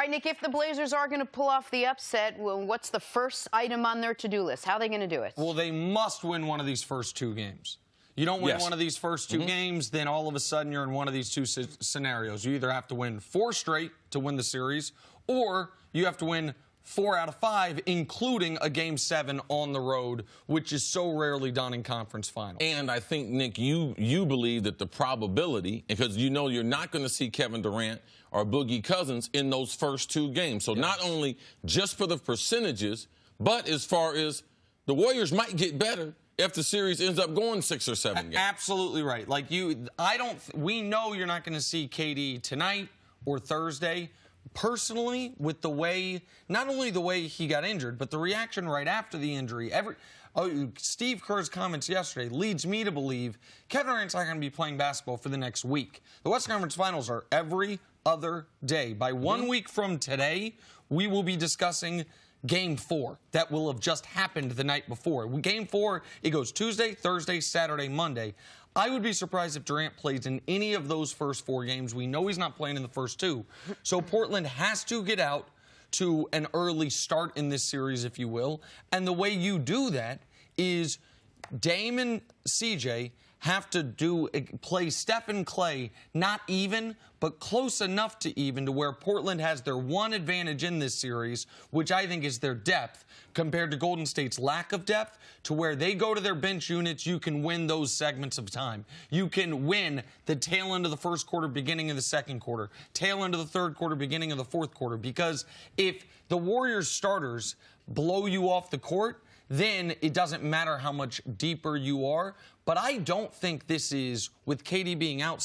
All right, Nick, if the Blazers are going to pull off the upset, well, what's the first item on their to-do list? How are they going to do it? Well, they must win one of these first two games. You don't win one of these first two games, then all of a sudden you're in one of these two scenarios. You either have to win 4 straight to win the series, or you have to win 4 out of 5, including a Game 7 on the road, which is so rarely done in conference finals. And I think, Nick, you believe that the probability, because you know you're not going to see Kevin Durant or Boogie Cousins in those first 2 games. So not only just for the percentages, but as far as the Warriors might get better if the series ends up going 6 or 7 games. Absolutely right. Like we know you're not going to see KD tonight or Thursday. Personally, with the way, not only the way he got injured, but the reaction right after the injury, Steve Kerr's comments yesterday leads me to believe Kevin Durant's not going to be playing basketball for the next week. The Western Conference Finals are every other day. By 1 week from today, we will be discussing Game 4 that will have just happened the night before. Game 4, it goes Tuesday, Thursday, Saturday, Monday. I would be surprised if Durant plays in any of those first 4 games. We know he's not playing in the first 2. So Portland has to get out to an early start in this series, if you will. And the way you do that is Dame and CJ have to play Steph and Clay, not even, but close enough to even to where Portland has their one advantage in this series, which I think is their depth, compared to Golden State's lack of depth, to where they go to their bench units, you can win those segments of time. You can win the tail end of the first quarter, beginning of the second quarter, tail end of the third quarter, beginning of the fourth quarter, because if the Warriors starters blow you off the court, then it doesn't matter how much deeper you are. But I don't think this is, with KD being out,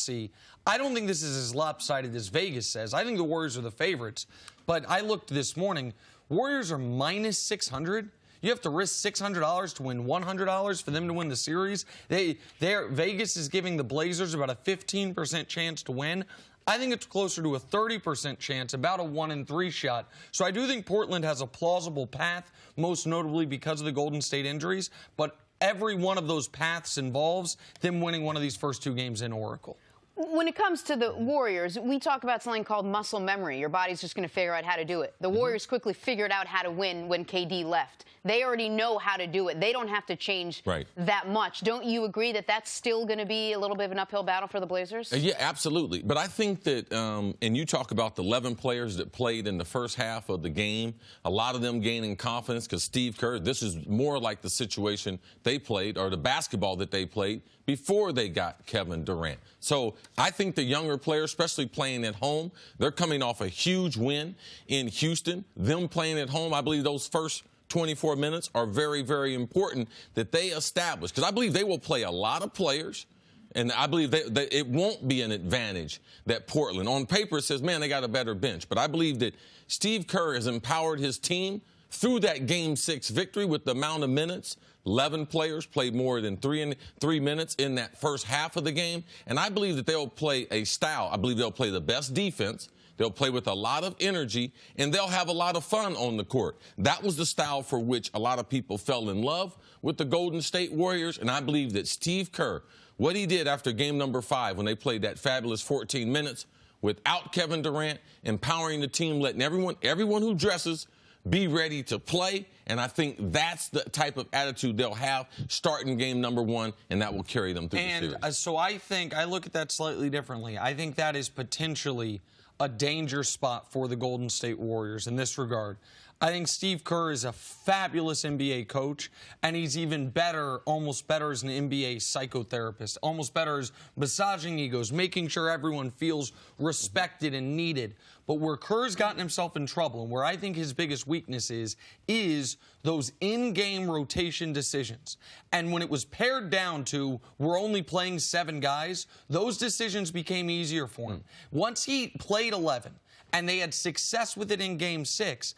I don't think this is as lopsided as Vegas says. I think the Warriors are the favorites. But I looked this morning. Warriors are minus 600. You have to risk $600 to win $100 for them to win the series. Vegas is giving the Blazers about a 15% chance to win. I think it's closer to a 30% chance, about a 1-in-3 shot. So I do think Portland has a plausible path, most notably because of the Golden State injuries. But every one of those paths involves them winning one of these first 2 games in Oracle. When it comes to the Warriors, we talk about something called muscle memory. Your body's just going to figure out how to do it. The Warriors quickly figured out how to win when KD left. They already know how to do it. They don't have to change that much. Don't you agree that that's still going to be a little bit of an uphill battle for the Blazers? Yeah, absolutely. But I think that, and you talk about the 11 players that played in the first half of the game, a lot of them gaining confidence because Steve Kerr, this is more like the situation they played or the basketball that they played before they got Kevin Durant. So I think the younger players, especially playing at home, they're coming off a huge win in Houston. Them playing at home, I believe those first 24 minutes are very, very important that they establish. Because I believe they will play a lot of players, and I believe that it won't be an advantage that Portland, on paper, says, man, they got a better bench. But I believe that Steve Kerr has empowered his team through that Game 6 victory with the amount of minutes. 11 players played more than 3 minutes in that first half of the game. And I believe that they'll play a style. I believe they'll play the best defense. They'll play with a lot of energy, and they'll have a lot of fun on the court. That was the style for which a lot of people fell in love with the Golden State Warriors, and I believe that Steve Kerr, what he did after game number 5 when they played that fabulous 14 minutes without Kevin Durant, empowering the team, letting everyone who dresses be ready to play, and I think that's the type of attitude they'll have starting game number 1, and that will carry them through the series. And so I look at that slightly differently. I think that is potentially a danger spot for the Golden State Warriors in this regard. I think Steve Kerr is a fabulous NBA coach, and he's even better, almost better as an NBA psychotherapist, almost better as massaging egos, making sure everyone feels respected and needed. But where Kerr's gotten himself in trouble, and where I think his biggest weakness is those in-game rotation decisions. And when it was pared down to we're only playing 7 guys, those decisions became easier for him. Once he played 11, and they had success with it in Game 6.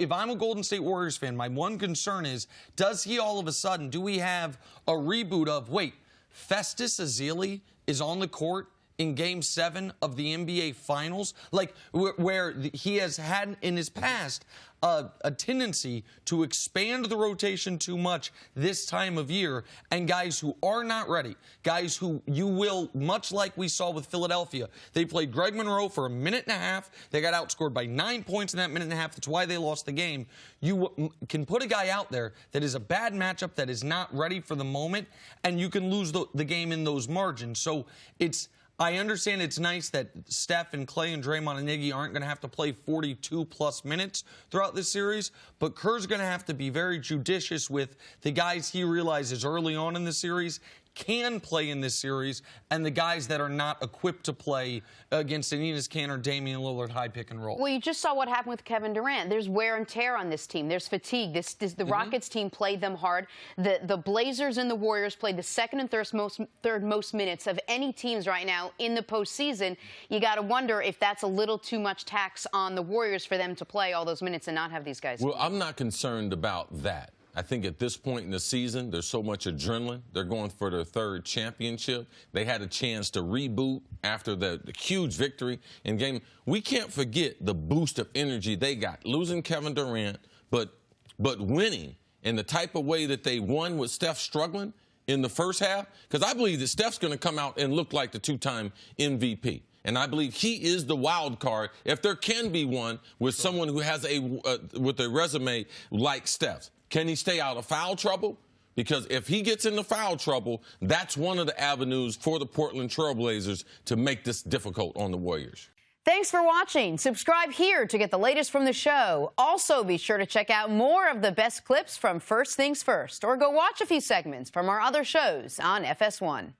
If I'm a Golden State Warriors fan, my one concern is, does he all of a sudden, do we have a reboot of, wait, Festus Ezeli is on the court in Game 7 of the NBA Finals, like where he has had in his past a tendency to expand the rotation too much this time of year, and guys who are not ready, guys who you will, much like we saw with Philadelphia, they played Greg Monroe for a minute and a half. They got outscored by 9 points in that minute and a half. That's why they lost the game. You can put a guy out there that is a bad matchup, that is not ready for the moment, and you can lose the game in those margins. So I understand it's nice that Steph and Clay and Draymond and Iggy aren't going to have to play 42-plus minutes throughout this series, but Kerr's going to have to be very judicious with the guys he realizes early on in the series can play in this series and the guys that are not equipped to play against Enes Kanter, Damian Lillard, high pick and roll. Well, you just saw what happened with Kevin Durant. There's wear and tear on this team. There's fatigue. The Rockets team played them hard. The Blazers and the Warriors played the second and third most minutes of any teams right now in the postseason. You got to wonder if that's a little too much tax on the Warriors for them to play all those minutes and not have these guys. Well, I'm not concerned about that. I think at this point in the season, there's so much adrenaline. They're going for their third championship. They had a chance to reboot after the huge victory in game. We can't forget the boost of energy they got, losing Kevin Durant, but winning in the type of way that they won with Steph struggling in the first half. Because I believe that Steph's going to come out and look like the two-time MVP. And I believe he is the wild card, if there can be one, with someone who has with a resume like Steph's. Can he stay out of foul trouble? Because if he gets into foul trouble, that's one of the avenues for the Portland Trail Blazers to make this difficult on the Warriors. Thanks for watching. Subscribe here to get the latest from the show. Also, be sure to check out more of the best clips from First Things First, or go watch a few segments from our other shows on FS1.